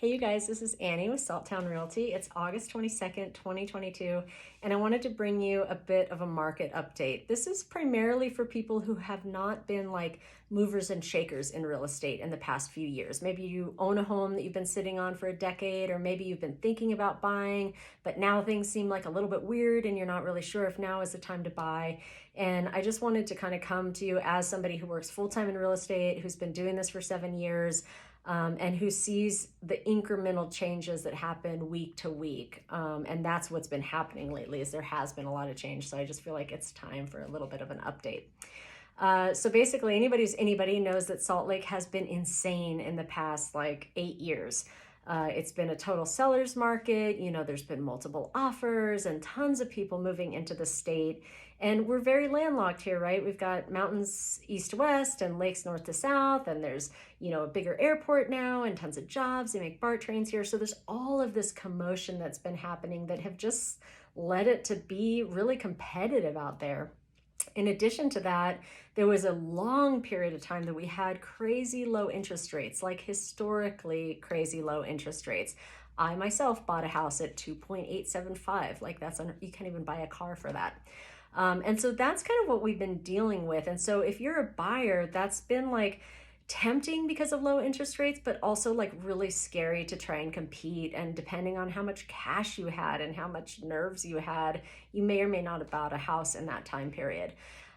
Hey you guys, this is Annie with Salt Town Realty. It's August 22nd, 2022, and I wanted to bring you a bit of a market update. This is primarily for people who have not been like movers and shakers in real estate in the past few years. Maybe you own a home that you've been sitting on for a decade, or maybe you've been thinking about buying, but now things seem like a little bit weird and you're not really sure if now is the time to buy. And I just wanted to kind of come to you as somebody who works full-time in real estate, who's been doing this for 7 years, and who sees the incremental changes that happen week to week. And that's what's been happening lately, is there has been a lot of change. So I just feel like it's time for a little bit of an update. So basically anybody knows that Salt Lake has been insane in the past like 8 years. It's been a total seller's market. There's been multiple offers and tons of people moving into the state. And we're very landlocked here, right? We've got mountains east to west and lakes north to south. And there's, a bigger airport now and tons of jobs. They make BART trains here. So there's all of this commotion that's been happening that have just led it to be really competitive out there. In addition to that, there was a long period of time that we had crazy low interest rates, like historically crazy low interest rates. I myself bought a house at 2.875. Like you can't even buy a car for that. And so that's kind of what we've been dealing with. And so if you're a buyer, that's been like tempting because of low interest rates, but also like really scary to try and compete. And depending on how much cash you had and how much nerves you had, you may or may not have bought a house in that time period.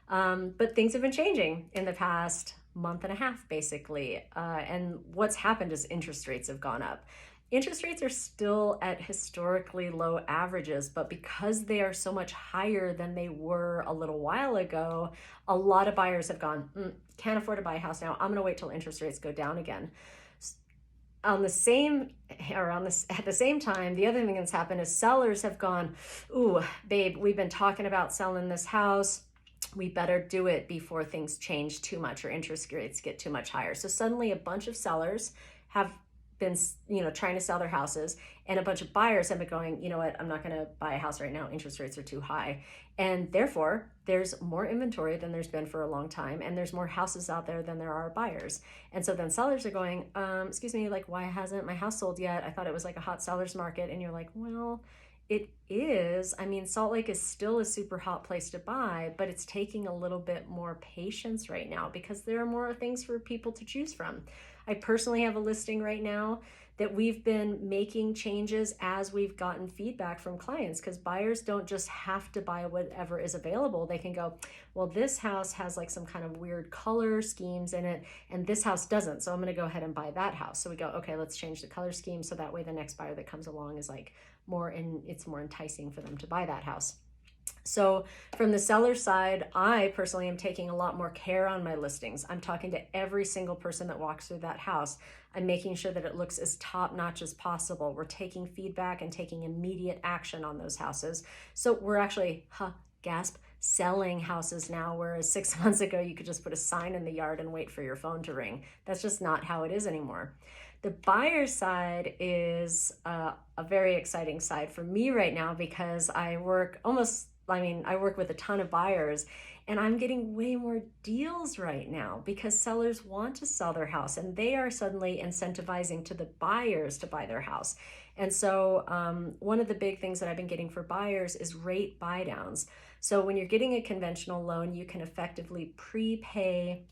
But things have been changing in the past month and a half, basically. And what's happened is interest rates have gone up. Interest rates are still at historically low averages, but because they are so much higher than they were a little while ago, a lot of buyers have gone, can't afford to buy a house now. I'm going to wait till interest rates go down again. At the same time, the other thing that's happened is sellers have gone, ooh, babe, we've been talking about selling this house. We better do it before things change too much or interest rates get too much higher. So suddenly a bunch of sellers have been, trying to sell their houses, and a bunch of buyers have been going, you know what, I'm not going to buy a house right now. Interest rates are too high. And therefore there's more inventory than there's been for a long time. And there's more houses out there than there are buyers. And so then sellers are going, excuse me, like, why hasn't my house sold yet? I thought it was like a hot seller's market. And you're like, well, it is. I mean, Salt Lake is still a super hot place to buy, but it's taking a little bit more patience right now because there are more things for people to choose from. I personally have a listing right now that we've been making changes as we've gotten feedback from clients, because buyers don't just have to buy whatever is available. They can go, well, this house has like some kind of weird color schemes in it, and this house doesn't. So I'm going to go ahead and buy that house. So we go, okay, let's change the color scheme. So that way the next buyer that comes along is like it's more enticing for them to buy that house. So from the seller side, I personally am taking a lot more care on my listings. I'm talking to every single person that walks through that house. I'm making sure that it looks as top-notch as possible. We're taking feedback and taking immediate action on those houses. So we're actually, gasp, selling houses now, whereas 6 months ago, you could just put a sign in the yard and wait for your phone to ring. That's just not how it is anymore. The buyer side is a very exciting side for me right now, because I work with a ton of buyers, and I'm getting way more deals right now because sellers want to sell their house and they are suddenly incentivizing to the buyers to buy their house. And so one of the big things that I've been getting for buyers is rate buy downs. So when you're getting a conventional loan, you can effectively prepay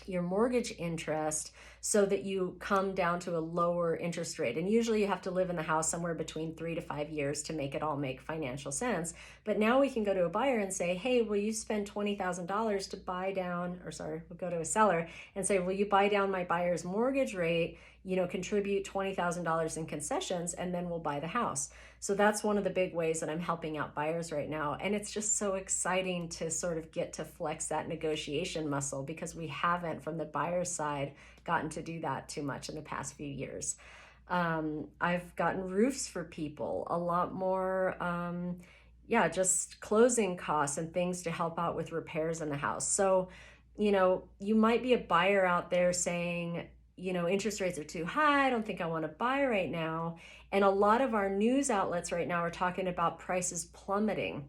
your mortgage interest so that you come down to a lower interest rate. And usually you have to live in the house somewhere between 3 to 5 years to make it all make financial sense. But now we can go to a buyer and say, hey, will you spend $20,000 to buy down, we'll go to a seller and say, will you buy down my buyer's mortgage rate, contribute $20,000 in concessions, and then we'll buy the house. So that's one of the big ways that I'm helping out buyers right now. And it's just so exciting to sort of get to flex that negotiation muscle, because we haven't, from the buyer's side, gotten to do that too much in the past few years. I've gotten roofs for people, a lot more, just closing costs and things to help out with repairs in the house. So, you might be a buyer out there saying, interest rates are too high. I don't think I want to buy right now. And a lot of our news outlets right now are talking about prices plummeting.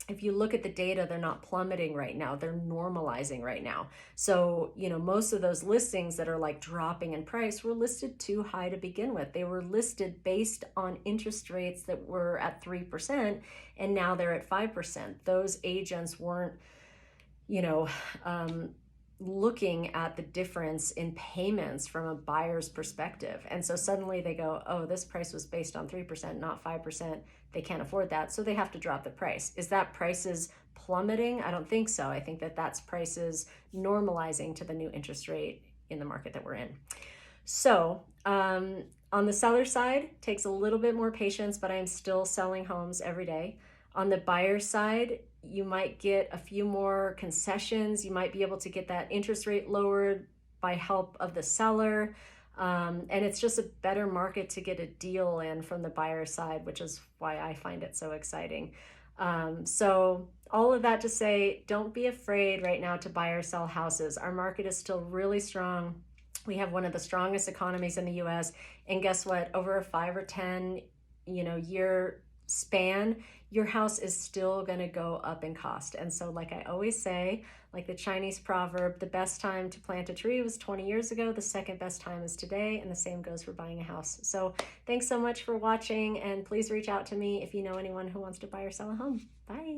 if you look at the data, they're not plummeting right now, they're normalizing right now. So, most of those listings that are like dropping in price were listed too high to begin with. They were listed based on interest rates that were at 3%, and now they're at 5%. Those agents weren't, you know, looking at the difference in payments from a buyer's perspective. And so suddenly they go, oh, this price was based on 3%, not 5%. They can't afford that, so they have to drop the price. Is that prices plummeting? I don't think so. I think that that's prices normalizing to the new interest rate in the market that we're in. So on the seller side, takes a little bit more patience, but I'm still selling homes every day. On the buyer side, you might get a few more concessions. You might be able to get that interest rate lowered by help of the seller. And it's just a better market to get a deal in from the buyer side, which is why I find it so exciting. So all of that to say, don't be afraid right now to buy or sell houses. Our market is still really strong. We have one of the strongest economies in the US. And guess what? Over a 5 or 10 year span, your house is still going to go up in cost. And so, like I always say, like the Chinese proverb, the best time to plant a tree was 20 years ago. The second best time is today. And the same goes for buying a house. So thanks so much for watching. And please reach out to me if you know anyone who wants to buy or sell a home. Bye.